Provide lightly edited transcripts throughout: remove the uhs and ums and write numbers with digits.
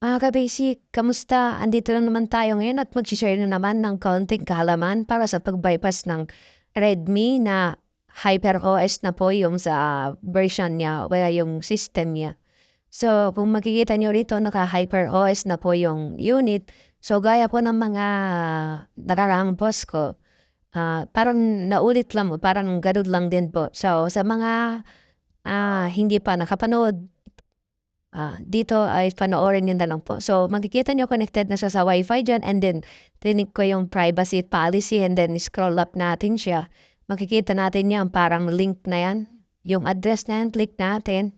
Ka-basic, kamusta? Andito lang naman tayo ngayon at mag-share na naman ng kaunting kaalaman para sa pag-bypass ng Redmi na HyperOS na po yung sa version niya o kaya yung system niya. So, kung makikita niyo rito, naka-HyperOS na po yung unit. So, gaya po ng mga nakaraang post ko, parang naulit lang, parang ganun lang din po. So, sa mga hindi pa nakapanood, dito ay panoorin niyo na lang po. So, makikita niyo connected na siya sa Wi-Fi diyan and then tinik ko yung privacy policy and then scroll up natin siya. Makikita natin yan parang link na yan. Yung address na yan, click natin.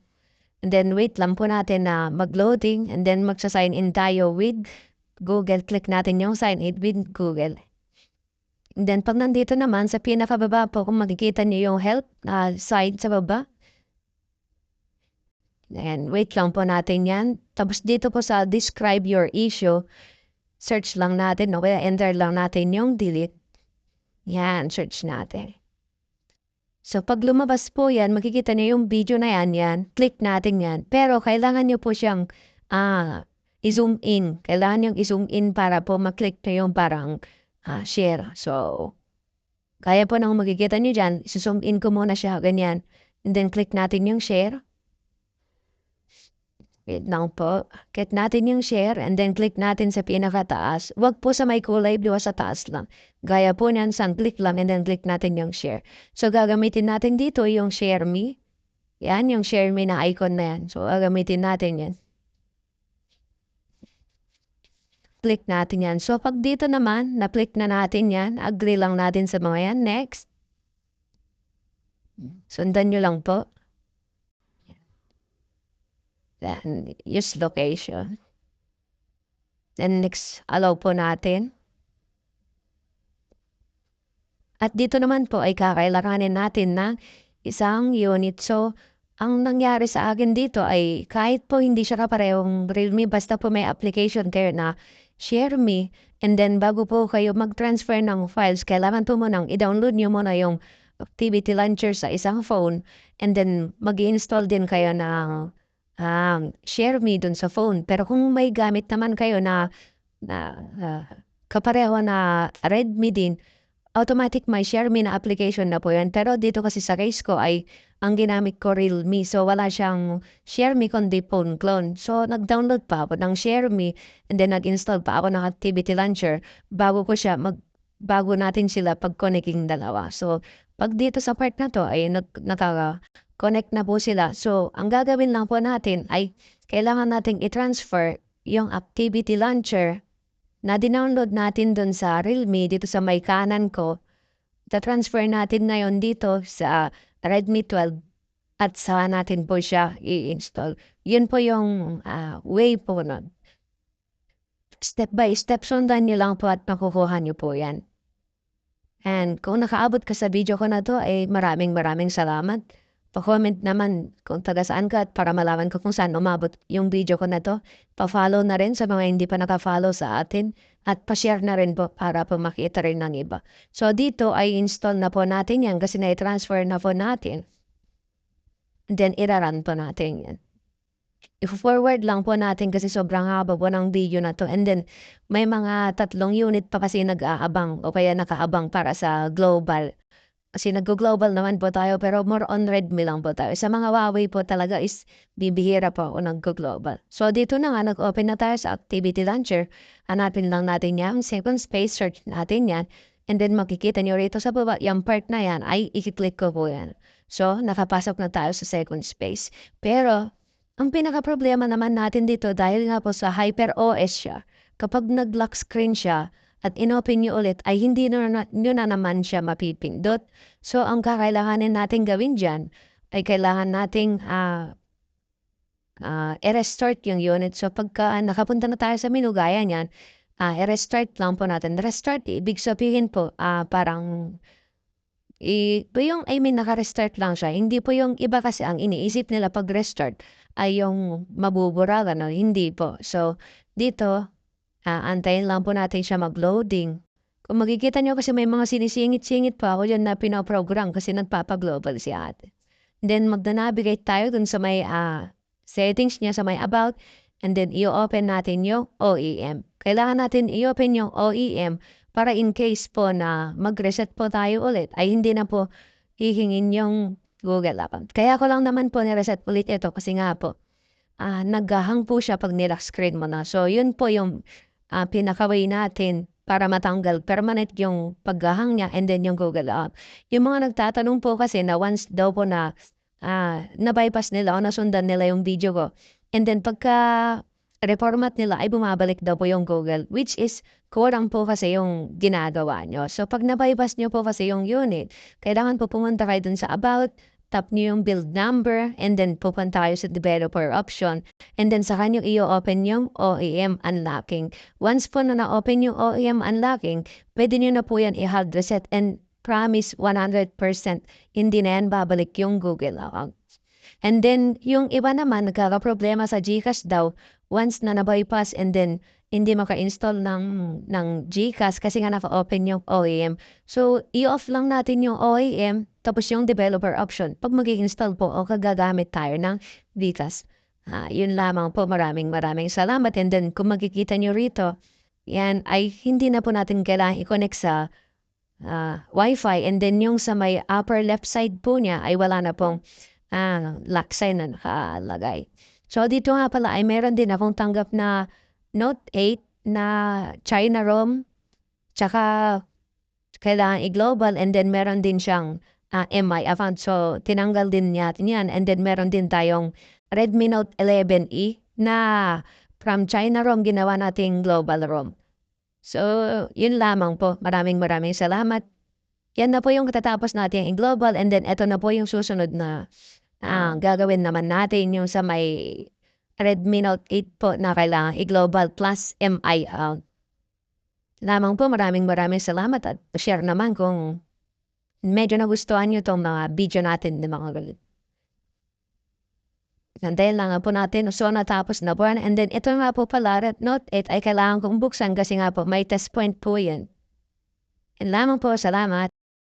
And then wait lang po natin na mag-loading and then magsa-sign in tayo with Google. Click natin yung sign in with Google. And then pag nandito naman sa pinakababa po, kung makikita niyo yung help side sa baba, and wait lang po natin yan. Tapos dito po sa describe your issue, search lang natin, no? Kaya enter lang natin yung delete. Yan, search natin. So, pag lumabas po yan, makikita niyo yung video na yan, click natin yan. Pero, kailangan niyo po siyang i-zoom in. Kailangan niyo i-zoom in para po maklik na yung parang share. So, kaya po nang makikita niyo dyan, i-zoom in ko muna siya, ganyan. And then, click natin yung share. Wait lang po. Click natin yung share and then click natin sa pinakataas. Huwag po sa may kulay blue sa taas lang. Gaya po niyan, click lang and then click natin yung share. So, gagamitin natin dito yung share me. Yan, yung share me na icon na yan. So, gagamitin natin yan. Click natin yan. So, pag dito naman, na-click na natin yan, agree lang natin sa mga yan. Next. Sundan nyo lang po. Then, use location. Then, next, allow po natin. At dito naman po ay kakailanganin natin ng isang unit. So, ang nangyari sa akin dito ay kahit po hindi siya kaparehong Realme, basta po may application kayo na Share Me, and then bago po kayo mag-transfer ng files, kailangan po munang i-download nyo muna yung activity launcher sa isang phone, and then mag-install din kayo ng Share Me dun sa phone. Pero kung may gamit naman kayo na kapareho na Redmi din, automatic may Share Me na application na po yan. Pero dito kasi sa case ko ay ang ginamit ko Realme. So, wala siyang Share Me kundi phone clone. So, nag-download pa ako ng Share Me and then nag-install pa ako ng activity launcher bago natin sila pag-connecting dalawa. So, pag dito sa part na to ay naka-connect na po sila. So, ang gagawin lang po natin ay kailangan nating i-transfer yung activity launcher na dinownload natin dun sa Realme dito sa may kanan ko, transfer natin ngayon dito sa Redmi 12 at saka natin po siya i-install. Yun po yung way po nun. Step by step, sundan niyo lang po at makukuha niyo po yan. And kung nakaabot ka sa video ko na to, ay maraming salamat. Pa-comment naman kung taga saan ka at para malaman ko kung saan umabot yung video ko na to. Pa-follow na rin sa mga hindi pa naka-follow sa atin at pa-share na rin po para po makita rin ng iba. So dito ay install na po natin yan kasi na-transfer na po natin. And then iraran po natin yan. I-forward lang po natin kasi sobrang haba po ng video na to. And then, may mga 3 unit pa kasi nag-aabang o kaya nakaabang para sa global. Kasi nag-global naman po tayo pero more on Redmi lang po tayo. Sa mga Huawei po talaga is bibihira po ako nag-global. So, dito na nga, nag-open na tayo sa activity launcher. Hanapin lang natin yan. Second space, search natin yan. And then, makikita nyo rito sa baba, yung part na yan ay i-click ko po yan. So, nakapasok na tayo sa second space. Pero, ang pinaka-problema naman natin dito dahil nga po sa HyperOS siya, kapag nag-lock screen siya at inopen nyo ulit ay hindi nyo na naman siya mapipindot. So, ang kakailanganin natin gawin dyan ay kailangan nating i-restart yung unit. So, pagka nakapunta na tayo sa menu, gaya niyan, i-restart lang po natin. Restart, ibig sabihin po, parang naka-restart lang siya. Hindi po yung iba kasi ang iniisip nila pag restart ay yung mabubura, gano'n. Hindi po. So, dito, antayin lang po natin siya mag-loading. Kung makikita nyo kasi may mga sinisingit-singit pa ako dyan na pinoprogram kasi nagpapa-global si ate. Then, magna-navigate tayo dun sa may settings niya, sa may about. and then i-open natin yung OEM. Kailangan natin i-open yung OEM para in case po na mag-reset po tayo ulit ay hindi na po hihingin yung Google account. Kaya ko lang naman po ni-reset ulit ito kasi nga po, nag-hang po siya 'pag nilock screen mo na. So yun po yung, pinaka-way natin para matanggal permanent yung pag-hang niya and then yung Google account. Yung mga nagtatanong po kasi na once daw po na, na-bypass nila o nasundan nila yung video ko and then pagka reformat nila ay bumabalik daw po yung Google, which is kurang po kasi yung ginagawa niyo. So 'pag na-bypass niyo po kasi yung unit, kailangan po pumunta kayo dun sa about, tap niyo yung build number, and then pupunta kayo sa developer option, and then saka niyo i-o-open yung OEM unlocking. Once po na na-open yung OEM unlocking, pwede niyo na po yan i-hard reset and promise 100% hindi na yan babalik yung Google account. And then yung iba naman nagkakaproblema sa GCash daw once na na-bypass and then hindi maka-install ng GCash kasi nga naka-open yung OEM. So, i-off lang natin yung OEM tapos yung developer option 'pag mag-i-install po o gagamit tayo ng GCash. Yun lamang po. Maraming maraming salamat and then kung makikita niyo rito, yan ay hindi na po natin kailangang i-connect sa, Wi-Fi and then yung sa may upper left side po niya ay wala na pong, lock sign na nakalagay. So, dito nga pala ay meron din akong tanggap na Note 8 na China ROM, tsaka kailangan i-global and then meron din siyang, MI account. So, tinanggal din natin yan and then meron din tayong Redmi Note 11E na from China ROM ginawa nating global ROM. So, yun lamang po. Maraming maraming salamat. Yan na po yung katatapos nating i-global and then eto na po yung susunod na, gagawin naman natin yung sa may Redmi Note 8 po na kailangan i-global plus MI account. Lamang po. Maraming maraming salamat at share naman kung medyo nagustuhan niyo 'tong mga video natin ng mga ganito. Hintayin lang nga po natin so natapos na po yan and then ito nga po pala Note 8 ay kailangan kong buksan kasi nga po may test point po yan. Yun lamang po. Salamat.